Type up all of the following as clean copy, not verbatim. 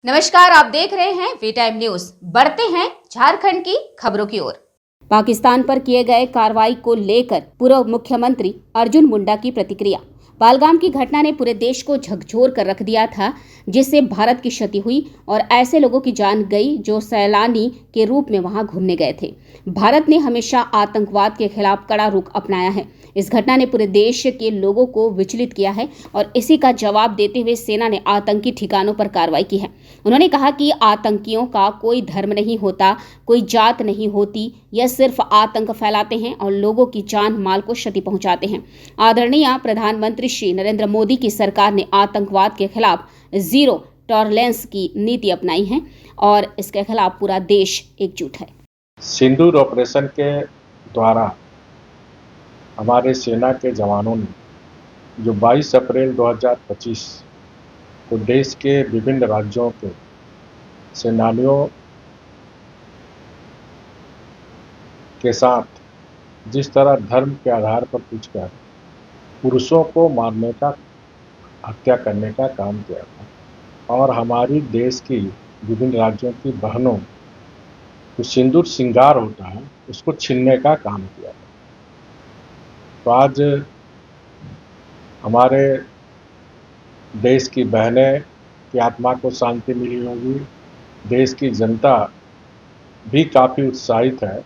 नमस्कार, आप देख रहे हैं वी टाइम न्यूज। बढ़ते हैं झारखंड की खबरों की ओर। पाकिस्तान पर किए गए कार्रवाई को लेकर पूर्व मुख्यमंत्री अर्जुन मुंडा की प्रतिक्रिया। पहलगाम की घटना ने पूरे देश को झकझोर कर रख दिया था, जिससे भारत की क्षति हुई और ऐसे लोगों की जान गई जो सैलानी के रूप में वहां घूमने गए थे। भारत ने हमेशा आतंकवाद के खिलाफ कड़ा रुख अपनाया है। इस घटना ने पूरे देश के लोगों को विचलित किया है और इसी का जवाब देते हुए सेना ने आतंकी ठिकानों पर कार्रवाई की है। उन्होंने कहा कि आतंकियों का कोई धर्म नहीं होता, कोई जात नहीं होती, यह सिर्फ आतंक फैलाते हैं और लोगों की जान माल को क्षति पहुंचाते हैं। आदरणीय प्रधानमंत्री श्री नरेंद्र मोदी की सरकार ने आतंकवाद के खिलाफ जीरो टॉलरेंस की नीति अपनाई है और इसके खिलाफ पूरा देश एकजुट है। सिंदूर ऑपरेशन के द्वारा हमारे सेना के जवानों ने जो 22 अप्रैल 2025 को देश के विभिन्न राज्यों के सेनानियों के साथ जिस तरह धर्म के आधार पर पूछकर पुरुषों को मारने का, हत्या करने का काम किया था और हमारी देश की विभिन्न राज्यों की बहनों जो सिंदूर श्रृंगार होता है उसको छीनने का काम किया था। तो आज हमारे देश की बहनें की आत्मा को शांति मिली होगी। देश की जनता भी काफ़ी उत्साहित है।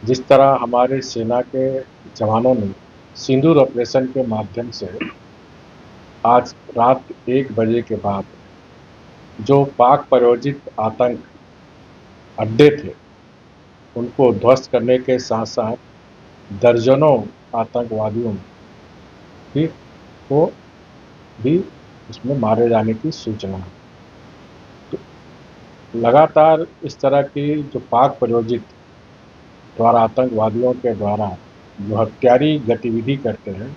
जिस तरह हमारे सेना के जवानों ने सिंदूर ऑपरेशन के माध्यम से आज रात 1 बजे के बाद जो पाक प्रायोजित आतंक अड्डे थे उनको ध्वस्त करने के साथ साथ दर्जनों आतंकवादियों को भी उसमें मारे जाने की सूचना है। तो लगातार इस तरह की जो पाक प्रायोजित द्वारा आतंकवादियों के द्वारा जो हत्यारी गतिविधि करते हैं,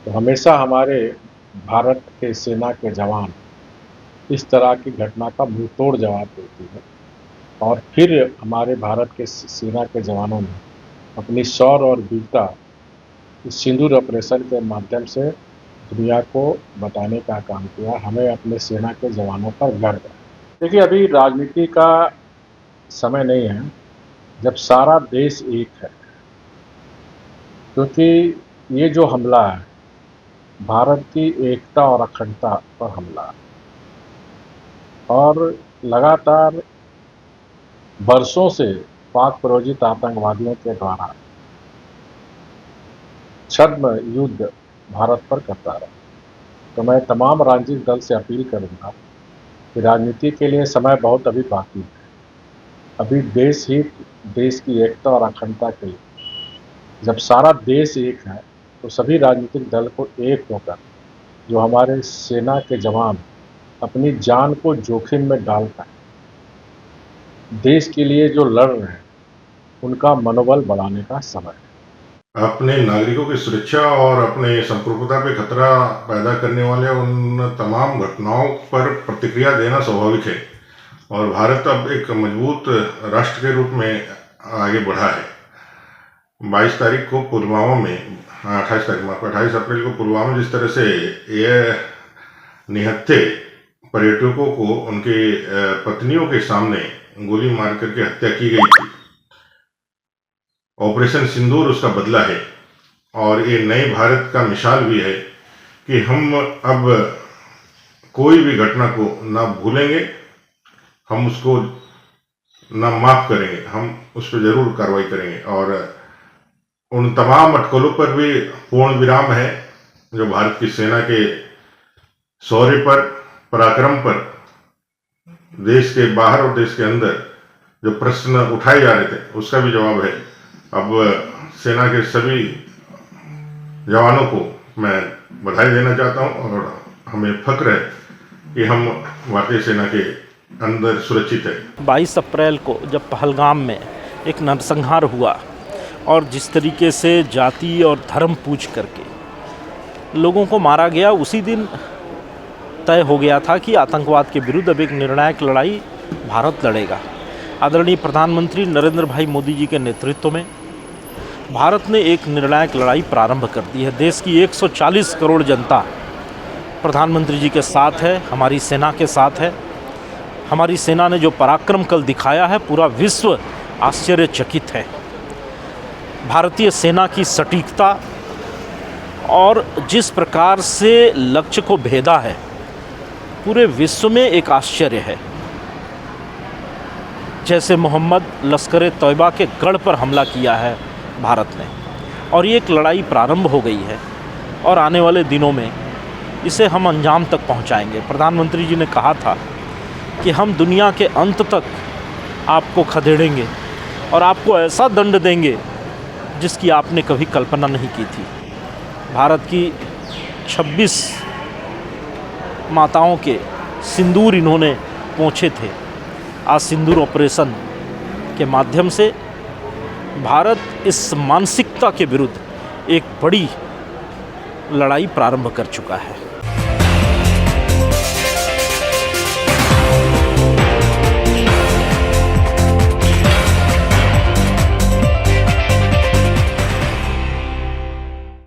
तो हमेशा हमारे भारत के सेना के जवान इस तरह की घटना का मुंह तोड़ जवाब देती है और फिर हमारे भारत के सेना के जवानों ने अपनी शौर्य और वीरता इस सिंदूर ऑपरेशन के माध्यम से दुनिया को बताने का काम किया। हमें अपने सेना के जवानों पर गर्व है। देखिए, अभी राजनीति का समय नहीं है जब सारा देश एक है, क्योंकि ये जो हमला है भारत की एकता और अखंडता पर हमला है और लगातार वर्षों से पाक प्रायोजित आतंकवादियों के द्वारा छद्म युद्ध भारत पर करता रहा। तो मैं तमाम राजनीतिक दल से अपील करूंगा कि राजनीति के लिए समय बहुत अभी बाकी है। अभी देश हित, देश की एकता और अखंडता के लिए जब सारा देश एक है तो सभी राजनीतिक दल को एक होकर जो हमारे सेना के जवान अपनी जान को जोखिम में डालकर देश के लिए जो लड़ रहे हैं उनका मनोबल बढ़ाने का समय है। अपने नागरिकों की सुरक्षा और अपने संप्रभुता पे खतरा पैदा करने वाले उन तमाम घटनाओं पर प्रतिक्रिया देना स्वाभाविक है और भारत अब एक मजबूत राष्ट्र के रूप में आगे बढ़ा है। 22 तारीख को पुलवामा में 28 अप्रैल को पुलवामा में जिस तरह से यह निहत्थे पर्यटकों को उनके पत्नियों के सामने गोली मार करके हत्या की गई थी, ऑपरेशन सिंदूर उसका बदला है और ये नए भारत का मिसाल भी है कि हम अब कोई भी घटना को ना भूलेंगे, हम उसको ना माफ करेंगे, हम उस पर जरूर कार्रवाई करेंगे और उन तमाम अटकलों पर भी पूर्ण विराम है जो भारत की सेना के शौर्य पर, पराक्रम पर देश के बाहर और देश के अंदर जो प्रश्न उठाए जा रहे थे उसका भी जवाब है। अब सेना के सभी जवानों को मैं बधाई देना चाहता हूं और हमें फक्र है कि हम भारतीय सेना के अंदर सुरक्षित है। 22 अप्रैल को जब पहलगाम में एक नरसंहार हुआ और जिस तरीके से जाति और धर्म पूछ करके लोगों को मारा गया, उसी दिन तय हो गया था कि आतंकवाद के विरुद्ध अब एक निर्णायक लड़ाई भारत लड़ेगा। आदरणीय प्रधानमंत्री नरेंद्र भाई मोदी जी के नेतृत्व में भारत ने एक निर्णायक लड़ाई प्रारंभ कर दी है। देश की 140 करोड़ जनता प्रधानमंत्री जी के साथ है, हमारी सेना के साथ है हमारी सेना ने जो पराक्रम कल दिखाया है, पूरा विश्व आश्चर्यचकित है। भारतीय सेना की सटीकता और जिस प्रकार से लक्ष्य को भेदा है, पूरे विश्व में एक आश्चर्य है। जैसे मोहम्मद लश्कर तैयबा के गढ़ पर हमला किया है भारत ने, और ये एक लड़ाई प्रारंभ हो गई है और आने वाले दिनों में इसे हम अंजाम तक पहुंचाएंगे। प्रधानमंत्री जी ने कहा था कि हम दुनिया के अंत तक आपको खदेड़ेंगे और आपको ऐसा दंड देंगे जिसकी आपने कभी कल्पना नहीं की थी। भारत की 26 माताओं के सिंदूर इन्होंने पोंछे थे। आज सिंदूर ऑपरेशन के माध्यम से भारत इस मानसिकता के विरुद्ध एक बड़ी लड़ाई प्रारंभ कर चुका है।